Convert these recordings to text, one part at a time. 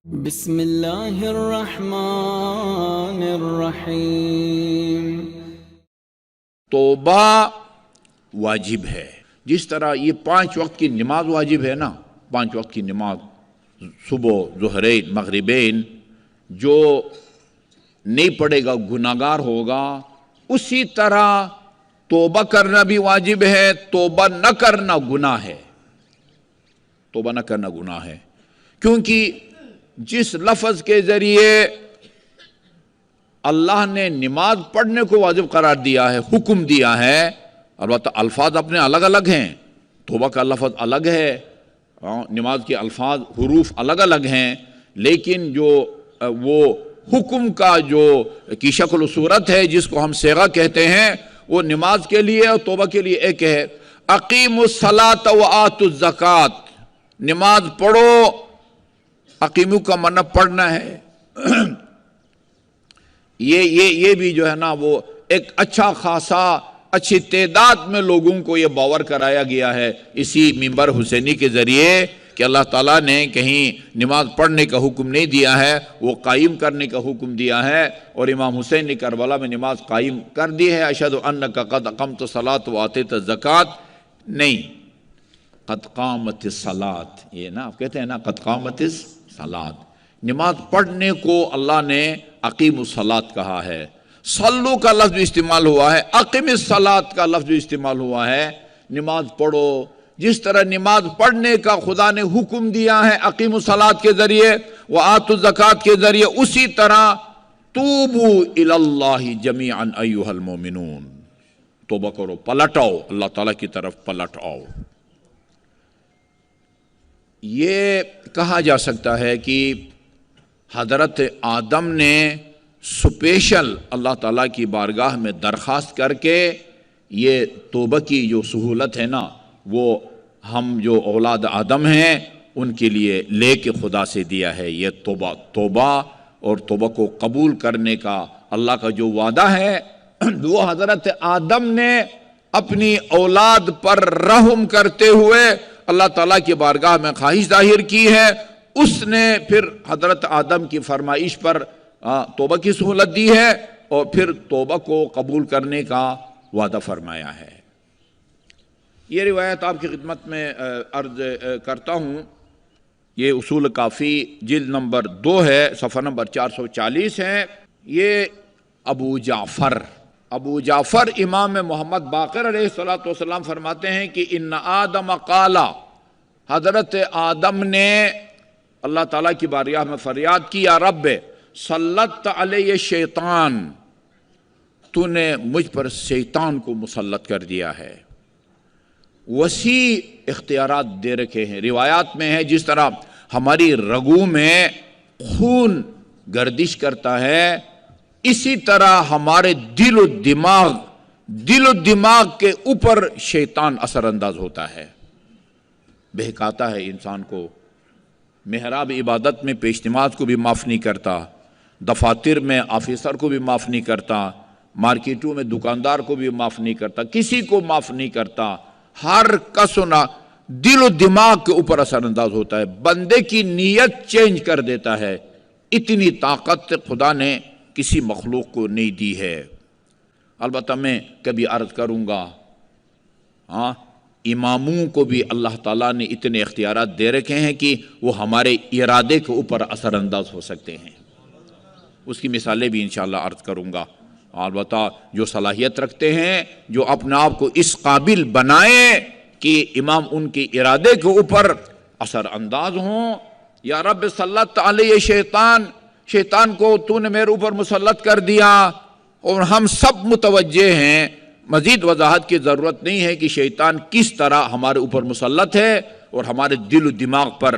بسم اللہ الرحمن الرحیم۔ توبہ واجب ہے، جس طرح یہ 5 وقت کی نماز واجب ہے نا، 5 وقت کی نماز صبح، ظہرین، مغربین، جو نہیں پڑھے گا گناہگار ہوگا، اسی طرح توبہ کرنا بھی واجب ہے، توبہ نہ کرنا گناہ ہے، توبہ نہ کرنا گناہ ہے، کیونکہ جس لفظ کے ذریعے اللہ نے نماز پڑھنے کو واجب قرار دیا ہے، حکم دیا ہے، البتہ الفاظ اپنے الگ الگ ہیں، توبہ کا لفظ الگ ہے، نماز کے الفاظ حروف الگ الگ ہیں، لیکن جو وہ حکم کا جو کی شکل و صورت ہے، جس کو ہم صیغہ کہتے ہیں، وہ نماز کے لیے اور توبہ کے لیے ایک ہے۔ اقیموا الصلاۃ وآتوا الزکوٰۃ، نماز پڑھو، اقیمو کا معنی پڑھنا ہے، یہ بھی جو ہے نا وہ ایک اچھا خاصا اچھی تعداد میں لوگوں کو یہ باور کرایا گیا ہے اسی منبر حسینی کے ذریعے کہ اللہ تعالیٰ نے کہیں نماز پڑھنے کا حکم نہیں دیا ہے، وہ قائم کرنے کا حکم دیا ہے، اور امام حسین نے کربلا میں نماز قائم کر دی ہے۔ اشہد انک قد اقمت الصلاۃ وآتیت الزکوٰۃ نہیں، قد قامت الصلاۃ، یہ نا آپ کہتے ہیں نا قد قامت الصلاۃ، نماز پڑھنے کو اللہ نے اقیم الصلاۃ کہا ہے، صلو کا لفظ بھی استعمال ہوا ہے، اقیم الصلاۃ کا لفظ بھی استعمال ہوا ہے، نماز پڑھو، جس طرح نماز پڑھنے کا خدا نے حکم دیا ہے اقیم الصلاۃ کے ذریعے، وآتوا الزکوٰۃ کے ذریعے، اسی طرح توبوا الی اللہ جمیعا ایھا المؤمنون، توبہ کرو، پلٹ آؤ، اللہ تعالیٰ کی طرف پلٹ آؤ۔ یہ کہا جا سکتا ہے کہ حضرت آدم نے سپیشل اللہ تعالیٰ کی بارگاہ میں درخواست کر کے یہ توبہ کی جو سہولت ہے نا، وہ ہم جو اولاد آدم ہیں ان کے لیے لے کے خدا سے دیا ہے۔ یہ توبہ اور توبہ کو قبول کرنے کا اللہ کا جو وعدہ ہے، وہ حضرت آدم نے اپنی اولاد پر رحم کرتے ہوئے اللہ تعالیٰ کی بارگاہ میں خواہش ظاہر کی ہے، اس نے پھر حضرت آدم کی فرمائش پر توبہ کی سہولت دی ہے، اور پھر توبہ کو قبول کرنے کا وعدہ فرمایا ہے۔ یہ روایت آپ کی خدمت میں عرض کرتا ہوں، یہ اصول کافی جلد نمبر 2 ہے، صفحہ نمبر 440 ہے۔ یہ ابو جعفر امام محمد باقر علیہ السلام فرماتے ہیں کہ ان آدم قال، حضرت آدم نے اللہ تعالیٰ کی بارگاہ میں فریاد کی، یا رب سلطت علیہ شیطان، تو نے مجھ پر شیطان کو مسلط کر دیا ہے۔ وسیع اختیارات دے رکھے ہیں، روایات میں ہے جس طرح ہماری رگوں میں خون گردش کرتا ہے، اسی طرح ہمارے دل و دماغ کے اوپر شیطان اثر انداز ہوتا ہے، بہکاتا ہے انسان کو، محراب عبادت میں پیش نماز کو بھی معاف نہیں کرتا، دفاتر میں آفیسر کو بھی معاف نہیں کرتا، مارکیٹوں میں دکاندار کو بھی معاف نہیں کرتا، کسی کو معاف نہیں کرتا، ہر کس و دل و دماغ کے اوپر اثر انداز ہوتا ہے، بندے کی نیت چینج کر دیتا ہے۔ اتنی طاقت خدا نے کسی مخلوق کو نہیں دی ہے۔ البتہ میں کبھی عرض کروں گا، اماموں کو بھی اللہ تعالیٰ نے اتنے اختیارات دے رکھے ہیں کہ وہ ہمارے ارادے کے اوپر اثر انداز ہو سکتے ہیں، اس کی مثالیں بھی انشاءاللہ عرض کروں گا۔ البتہ جو صلاحیت رکھتے ہیں، جو اپنے آپ کو اس قابل بنائیں کہ امام ان کے ارادے کے اوپر اثر انداز ہوں، یا رب سلط علیہ شیطان کو تو نے میرے اوپر مسلط کر دیا، اور ہم سب متوجہ ہیں، مزید وضاحت کی ضرورت نہیں ہے کہ شیطان کس طرح ہمارے اوپر مسلط ہے اور ہمارے دل و دماغ پر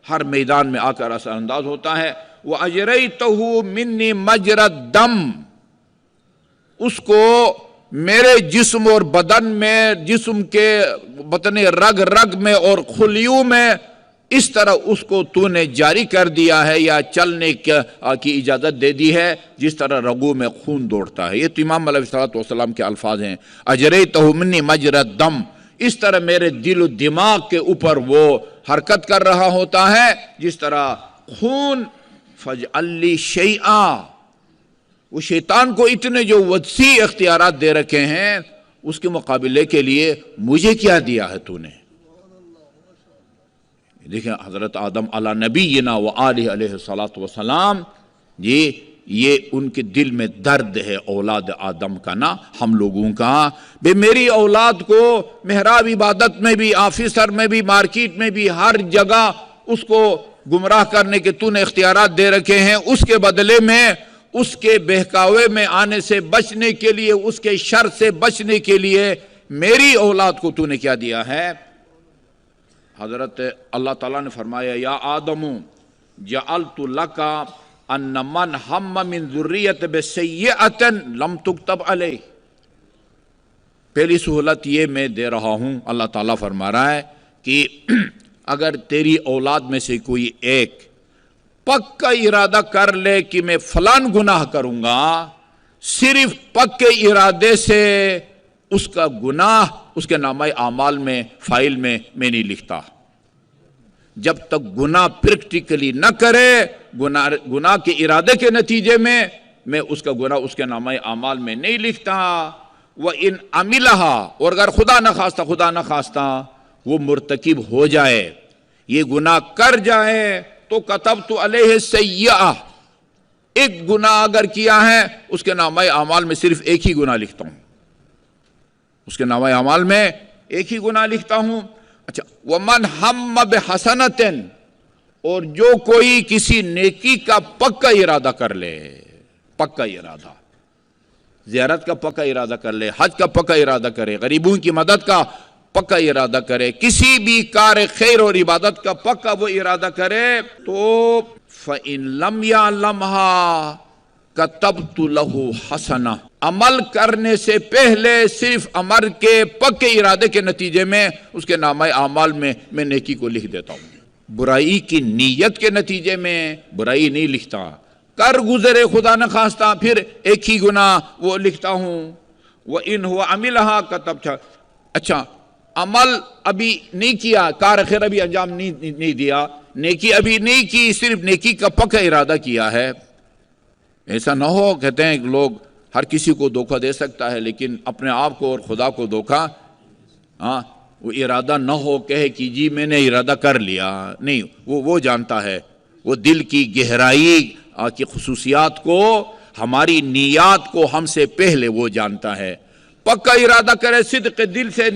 ہر میدان میں آ کر اثر انداز ہوتا ہے۔ وَأَجْرَيْتَهُ مِنِّي مَجْرَ الدَّمِ، اس کو میرے جسم اور بدن میں، جسم کے بطن رگ میں اور خلیوں میں اس طرح اس کو تو نے جاری کر دیا ہے یا چلنے کی اجازت دے دی ہے جس طرح رگوں میں خون دوڑتا ہے۔ یہ تو امام علیہ السلام کے الفاظ ہیں، اجریتہ منی مجری الدم، اس طرح میرے دل و دماغ کے اوپر وہ حرکت کر رہا ہوتا ہے جس طرح خون فَاجْعَلْ لِي شَيْئًا، وہ شیطان کو اتنے جو وسیع اختیارات دے رکھے ہیں، اس کے مقابلے کے لیے مجھے کیا دیا ہے تو نے؟ دیکھیں حضرت آدم علی نبینا و آلہ علیہ الصلاۃ والسلام، یہ ان کے دل میں درد ہے اولاد آدم کا نا، ہم لوگوں کا، بے میری اولاد کو محراب عبادت میں بھی، آفیسر میں بھی، مارکیٹ میں بھی، ہر جگہ اس کو گمراہ کرنے کے تو نے اختیارات دے رکھے ہیں، اس کے بدلے میں اس کے بہکاوے میں آنے سے بچنے کے لیے، اس کے شر سے بچنے کے لیے میری اولاد کو تو نے کیا دیا ہے؟ حضرت اللہ تعالیٰ نے فرمایا یا آدم جعلت لک ان من ہم من ذریت بسیئۃ لم تکتب علیہ، پہلی سہولت یہ میں دے رہا ہوں، اللہ تعالیٰ فرما رہا ہے کہ اگر تیری اولاد میں سے کوئی ایک پکا ارادہ کر لے کہ میں فلان گناہ کروں گا، صرف پکے ارادے سے اس کا گناہ اس کے نامہ اعمال میں، فائل میں نہیں لکھتا، جب تک گناہ پریکٹیکلی نہ کرے، گناہ کے ارادے کے نتیجے میں اس کا گناہ اس کے نامہ اعمال میں نہیں لکھتا۔ وَإِنْ عَمِلَهَا، اور اگر خدا نہ خواستہ وہ مرتکب ہو جائے، یہ گناہ کر جائے، تو کتبت علیہ سیئہ، ایک گناہ اگر کیا ہے اس کے نامہ اعمال میں صرف ایک ہی گناہ لکھتا ہوں، اس کے نامہ اعمال میں ایک ہی گناہ لکھتا ہوں۔ اچھا، وَمَنْ ہَمَّ بِحَسَنَةٍ، اور جو کوئی کسی نیکی کا پکا ارادہ کر لے، پکا ارادہ، زیارت کا پکا ارادہ کر لے، حج کا پکا ارادہ کرے، غریبوں کی مدد کا پکا ارادہ کرے، کسی بھی کار خیر اور عبادت کا پکا وہ ارادہ کرے، تو فَإِن لَمْ يَعْلَمْهَا كَتَبْتُ لَهُ حَسَنَةً، عمل کرنے سے پہلے صرف عمل کے پکے ارادے کے نتیجے میں اس کے نامہ اعمال میں نیکی کو لکھ دیتا ہوں، برائی کی نیت کے نتیجے میں برائی نہیں لکھتا، کر گزرے خدا نہ خواستہ پھر ایک ہی گناہ وہ لکھتا ہوں۔ وَإِنْ هُوَ عَمِلَهَا كَتَبْتُ، اچھا عمل ابھی نہیں کیا، کار خیر ابھی انجام نہیں دیا، نیکی ابھی نہیں کی، صرف نیکی کا پکا ارادہ کیا ہے، ایسا نہ ہو، کہتے ہیں کہ لوگ ہر کسی کو دھوکہ دے سکتا ہے لیکن اپنے آپ کو اور خدا کو دھوکہ، وہ ارادہ نہ ہو کہے کہ جی میں نے ارادہ کر لیا، نہیں، وہ جانتا ہے، وہ دل کی گہرائی کی خصوصیات کو، ہماری نیات کو ہم سے پہلے وہ جانتا ہے۔ پکا ارادہ کرے، صدق دل سے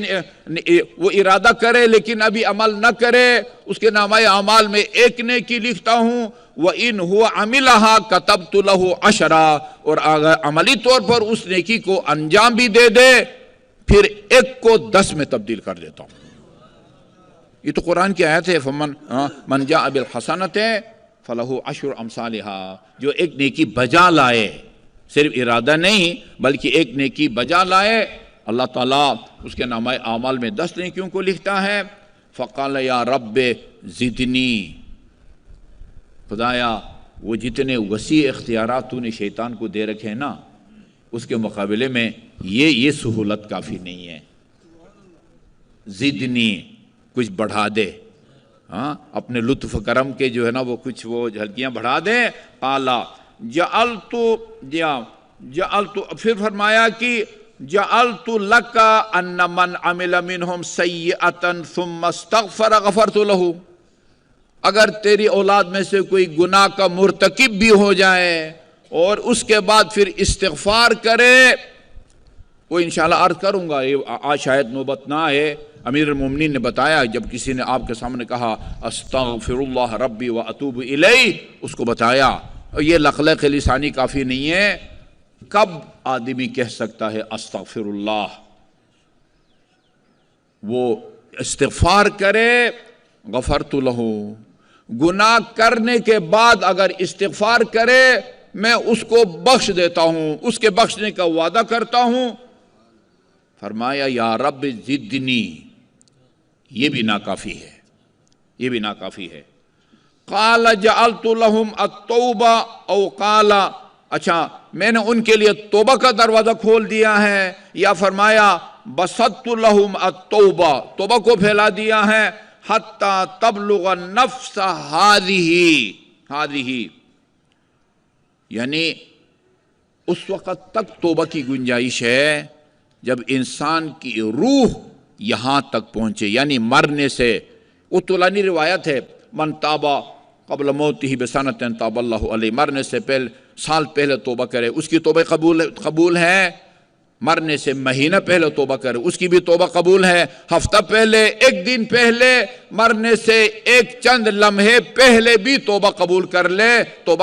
وہ ارادہ کرے لیکن ابھی عمل نہ کرے، اس کے نامہ اعمال میں ایک نیکی لکھتا ہوں۔ وَإِنْ هُوَ عَمِلَهَا كَتَبْتُ لَهُ عَشْرًا، اور اگر عملی طور پر اس نیکی کو انجام بھی دے دے، پھر ایک کو 10 میں تبدیل کر دیتا ہوں۔ یہ تو قرآن کی آیت ہے، مَنْ جَاءَ بِالْحَسَنَةِ فَلَهُ عَشْرُ أَمْثَالِهَا، جو ایک نیکی بجا لائے، صرف ارادہ نہیں بلکہ ایک نیکی بجا لائے، اللہ تعالیٰ اس کے نامہ اعمال میں 10 نیکیوں کو لکھتا ہے۔ فَقَالَ يَا رَبِّ زِدْنِي، خدایا وہ جتنے وسیع اختیارات تو نے شیطان کو دے رکھے ہیں نا، اس کے مقابلے میں یہ سہولت کافی نہیں ہے، زدنی، کچھ بڑھا دے، اپنے لطف کرم کے جو ہے نا وہ کچھ وہ جھلکیاں بڑھا دے۔ قالا جعلت، پھر فرمایا کہ جعلت لک ان من عمل منہم سیئۃ ثم استغفر غفرت لہ، اگر تیری اولاد میں سے کوئی گناہ کا مرتکب بھی ہو جائے اور اس کے بعد پھر استغفار کرے، وہ انشاءاللہ عرض کروں گا، آج شاید نوبت نہ آئے، امیر المومنین نے بتایا جب کسی نے آپ کے سامنے کہا استغفر اللہ ربی واتوب الیہ، اس کو بتایا یہ لقلق لسانی کافی نہیں ہے، کب آدمی کہہ سکتا ہے استغفر اللہ، وہ استغفار کرے، غفرت لہ، گناہ کرنے کے بعد اگر استغفار کرے میں اس کو بخش دیتا ہوں، اس کے بخشنے کا وعدہ کرتا ہوں۔ فرمایا یا رب زدنی، یہ بھی ناکافی ہے، یہ بھی ناکافی ہے۔ قال جعلت لهم التوبہ، او قال، اچھا میں نے ان کے لیے توبہ کا دروازہ کھول دیا ہے، یا فرمایا بسطت لهم التوبہ، توبہ کو پھیلا دیا ہے، حتی تبلغ النفس هذه، یعنی اس وقت تک توبہ کی گنجائش ہے جب انسان کی روح یہاں تک پہنچے، یعنی مرنے سے۔ وہ طولانی روایت ہے، من تابا قبل موتہ بسنۃ تاب اللہ علیہ، مرنے سے پہلے سال پہلے توبہ کرے اس کی توبہ قبول ہے، مرنے سے مہینہ پہلے توبہ کرے اس کی بھی توبہ قبول ہے، ہفتہ پہلے، ایک دن پہلے، مرنے سے ایک چند لمحے پہلے بھی توبہ قبول کر لے تو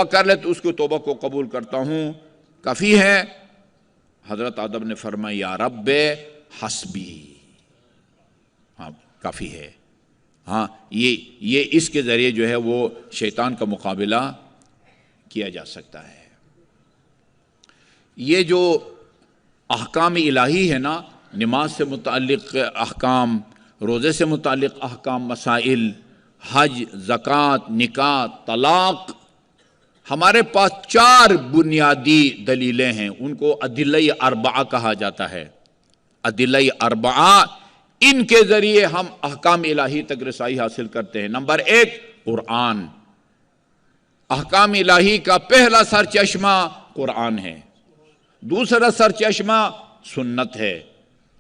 اس کی توبہ کو قبول کرتا ہوں، کافی ہے۔ حضرت آدم نے فرمایا یا رب حسبی، ہاں کافی ہے۔ ہاں یہ اس کے ذریعے جو ہے وہ شیطان کا مقابلہ کیا جا سکتا ہے۔ یہ جو احکام الہی ہے نا، نماز سے متعلق احکام، روزے سے متعلق احکام، مسائل، حج، زکوٰۃ، نکاح، طلاق، ہمارے پاس 4 بنیادی دلیلیں ہیں، ان کو ادلہ اربعہ کہا جاتا ہے۔ ادلہ اربعہ، ان کے ذریعے ہم احکام الہی تک رسائی حاصل کرتے ہیں۔ نمبر 1 قرآن، احکام الہی کا پہلا سرچشمہ قرآن ہے، دوسرا سرچشمہ سنت ہے،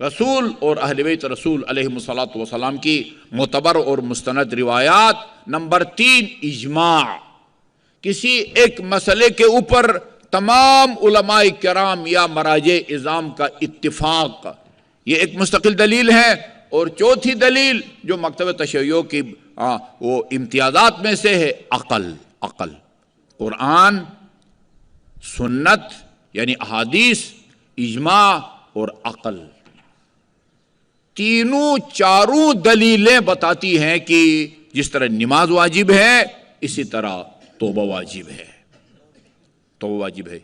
رسول اور اہل بیت رسول علیہ الصلاۃ والسلام کی معتبر اور مستند روایات۔ نمبر 3 اجماع، کسی ایک مسئلے کے اوپر تمام علماء کرام یا مراجع اعظام کا اتفاق، یہ ایک مستقل دلیل ہے۔ اور چوتھی دلیل جو مکتب تشیع کی وہ امتیازات میں سے ہے، عقل۔ قرآن، سنت یعنی احادیث، اجماع اور عقل، چاروں دلیلیں بتاتی ہیں کہ جس طرح نماز واجب ہے اسی طرح توبہ واجب ہے۔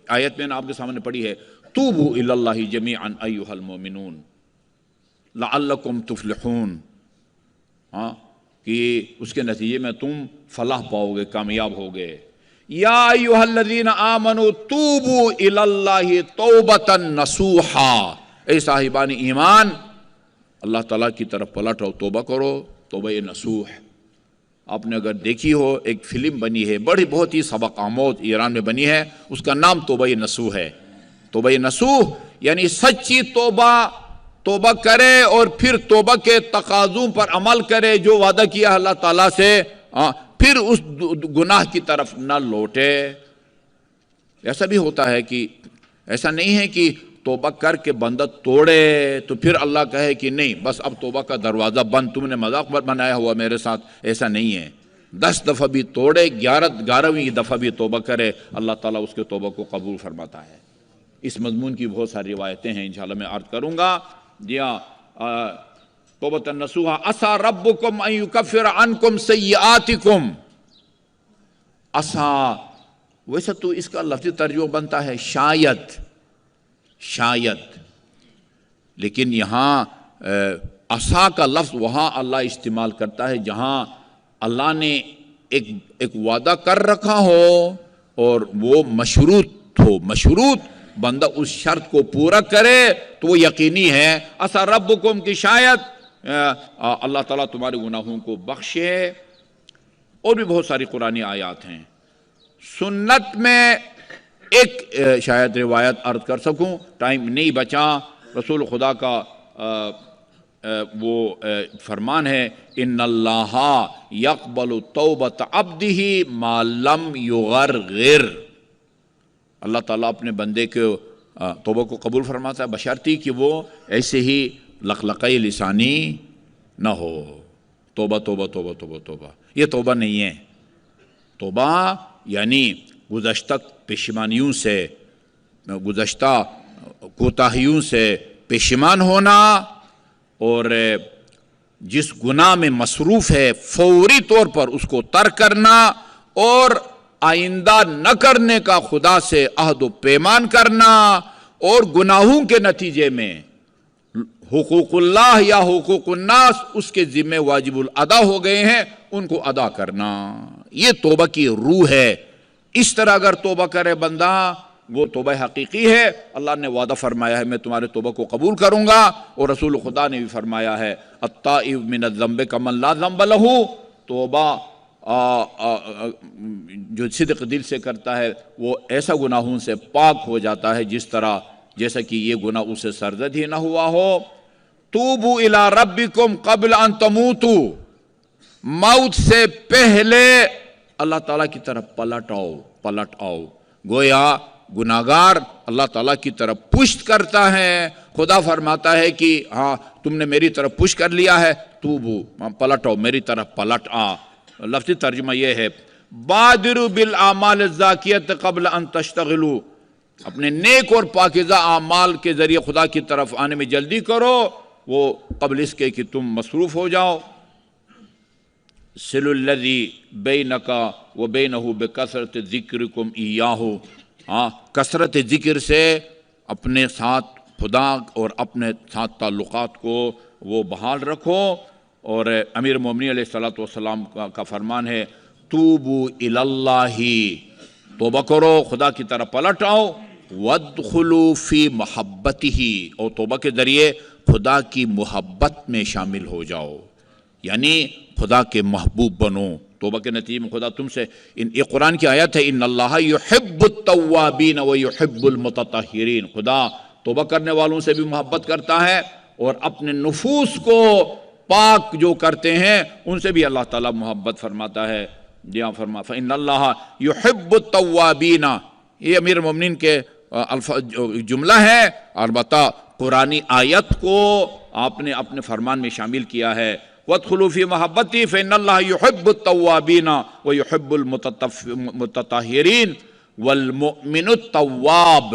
آیت میں نے آپ کے سامنے پڑھی ہے، توبوا الی اللہ جمیعا ایھا المؤمنون لعلکم تفلحون، ہاں کہ اس کے نتیجے میں تم فلاح پاؤ گے، کامیاب ہوگے۔ یا ایھا الذین آمنوا توبوا الی اللہ توبۃ نصوحا، اے صاحبان ایمان اللہ تعالیٰ کی طرف پلٹ رہو، توبہ کرو، توبہ نصوح۔ آپ نے اگر دیکھی ہو، ایک فلم بنی ہے بہت ہی سبق آموز، ایران میں بنی ہے، اس کا نام توبہ نصوح ہے۔ توبہ نصوح یعنی سچی توبہ کرے اور پھر توبہ کے تقاضوں پر عمل کرے، جو وعدہ کیا اللہ تعالیٰ سے، پھر اس گناہ کی طرف نہ لوٹے۔ ایسا بھی ہوتا ہے کہ ایسا نہیں ہے کہ توبہ کر کے بندہ توڑے تو پھر اللہ کہے کہ نہیں بس اب توبہ کا دروازہ بند، تم نے مذاق بنایا ہوا میرے ساتھ، ایسا نہیں ہے۔ 10 دفعہ بھی توڑے، 11ویں دفعہ بھی توبہ کرے، اللہ تعالیٰ اس کے توبہ کو قبول فرماتا ہے۔ اس مضمون کی بہت ساری روایتیں ہیں، انشاءاللہ میں عرض کروں گا۔ جی ہاں، توبۃ نصوحا، عسیٰ ربکم ان یکفر عنکم سیئاتکم۔ عسیٰ، ویسے تو اس کا لفظی ترجمہ بنتا ہے شاید، لیکن یہاں عصا کا لفظ وہاں اللہ استعمال کرتا ہے جہاں اللہ نے ایک وعدہ کر رکھا ہو اور وہ مشروط بندہ اس شرط کو پورا کرے تو وہ یقینی ہے۔ عسیٰ ربکم کی شاید اللہ تعالیٰ تمہارے گناہوں کو بخشے۔ اور بھی بہت ساری قرآنی آیات ہیں۔ سنت میں ایک شاید روایت عرض کر سکوں، ٹائم نہیں بچا، رسول خدا کا وہ فرمان ہے، ان اللہ یقبل توبۃ عبدہ ما لم یغرغر، اللہ تعالیٰ اپنے بندے کے توبہ کو قبول فرماتا ہے بشرطی کہ وہ ایسے ہی لقلقۂ لسانی نہ ہو۔ توبہ توبہ توبہ توبہ توبہ، یہ توبہ نہیں ہے۔ توبہ یعنی گزشتہ پشیمانیوں سے، گزشتہ کوتاہیوں سے پشیمان ہونا، اور جس گناہ میں مصروف ہے فوری طور پر اس کو ترک کرنا، اور آئندہ نہ کرنے کا خدا سے عہد و پیمان کرنا، اور گناہوں کے نتیجے میں حقوق اللہ یا حقوق الناس اس کے ذمہ واجب الادا ہو گئے ہیں، ان کو ادا کرنا، یہ توبہ کی روح ہے۔ اس طرح اگر توبہ کرے بندہ، وہ توبہ حقیقی ہے۔ اللہ نے وعدہ فرمایا ہے میں تمہارے توبہ کو قبول کروں گا، اور رسول خدا نے بھی فرمایا ہے التائب من الذنب کمن لا ذنب لہ، توبہ جو صدق دل سے کرتا ہے وہ ایسا گناہوں سے پاک ہو جاتا ہے جیسا کہ یہ گناہ اسے سرزد ہی نہ ہوا ہو۔ توبوا الی ربکم قبل ان تموتوا، موت سے پہلے اللہ تعالیٰ کی طرف پلٹ آؤ۔ گویا گناہگار اللہ تعالیٰ کی طرف پشت کرتا ہے، خدا فرماتا ہے کہ ہاں تم نے میری طرف پشت کر لیا ہے، توبو پلٹ آؤ، میری طرف پلٹ آ۔ لفظی ترجمہ یہ ہے بادروا بالاعمال الزاکیۃ قبل ان تشتغلوا، اپنے نیک اور پاکیزہ اعمال کے ذریعے خدا کی طرف آنے میں جلدی کرو، وہ قبل اس کے کہ تم مصروف ہو جاؤ۔ صل الذی بینک و بینہ بکثرۃ ذکرکم ایاہ، کثرت ذکر سے اپنے ساتھ خدا اور اپنے ساتھ تعلقات کو وہ بحال رکھو۔ اور امیر مومنین علیہ الصلوۃ والسلام کا فرمان ہے توبوا الی اللہ، توبہ کرو، خدا کی طرف پلٹ آؤ، وادخلوا فی محبتہ، اور توبہ کے ذریعے خدا کی محبت میں شامل ہو جاؤ، یعنی خدا کے محبوب بنو۔ توبہ کے نتیجے میں خدا تم سے یہ قرآن کی آیت ہے ان اللہ یحب التوابین ویحب المتطہرین، خدا توبہ کرنے والوں سے بھی محبت کرتا ہے اور اپنے نفوس کو پاک جو کرتے ہیں ان سے بھی اللہ تعالیٰ محبت فرماتا ہے۔ جہاں فإن اللہ یحب التوابین، یہ امیر المومنین کے جملہ ہے، البتہ قرآنی آیت کو آپ نے اپنے فرمان میں شامل کیا ہے۔ وادخلوا فی محبتی فإن اللہ یحب التوابین ویحب المتطہرین والمؤمن التواب،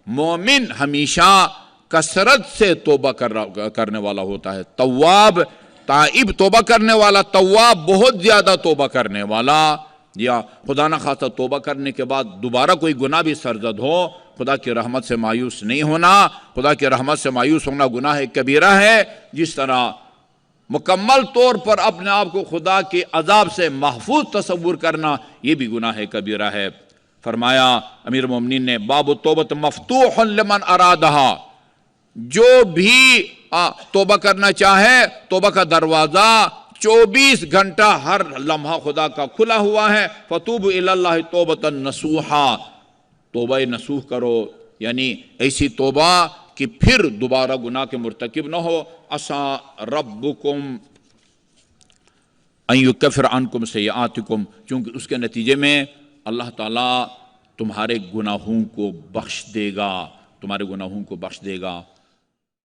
مومن ہمیشہ کثرت سے توبہ کرنے والا ہوتا ہے، تواب تائب توبہ کرنے والا، تواب بہت زیادہ توبہ کرنے والا۔ یا خدا نہ خواستہ توبہ کرنے کے بعد دوبارہ کوئی گناہ بھی سرزد ہو، خدا کی رحمت سے مایوس نہیں ہونا۔ خدا کی رحمت سے مایوس ہونا گناہ کبیرہ ہے، جس طرح مکمل طور پر اپنے آپ کو خدا کے عذاب سے محفوظ تصور کرنا یہ بھی گناہ کبیرہ ہے۔ فرمایا امیر مومنین نے باب التوبۃ مفتوح لمن ارادہا، جو بھی توبہ کرنا چاہے توبہ کا دروازہ 24 گھنٹہ ہر لمحہ خدا کا کھلا ہوا ہے۔ فتوبوا الی اللہ توبۃ نصوحا، توبہ نصوح کرو، یعنی ایسی توبہ کہ پھر دوبارہ گناہ کے مرتکب نہ ہو۔ عسیٰ ربکم ان یکفر عنکم سیئاتکم، چونکہ اس کے نتیجے میں اللہ تعالیٰ تمہارے گناہوں کو بخش دے گا، تمہارے گناہوں کو بخش دے گا۔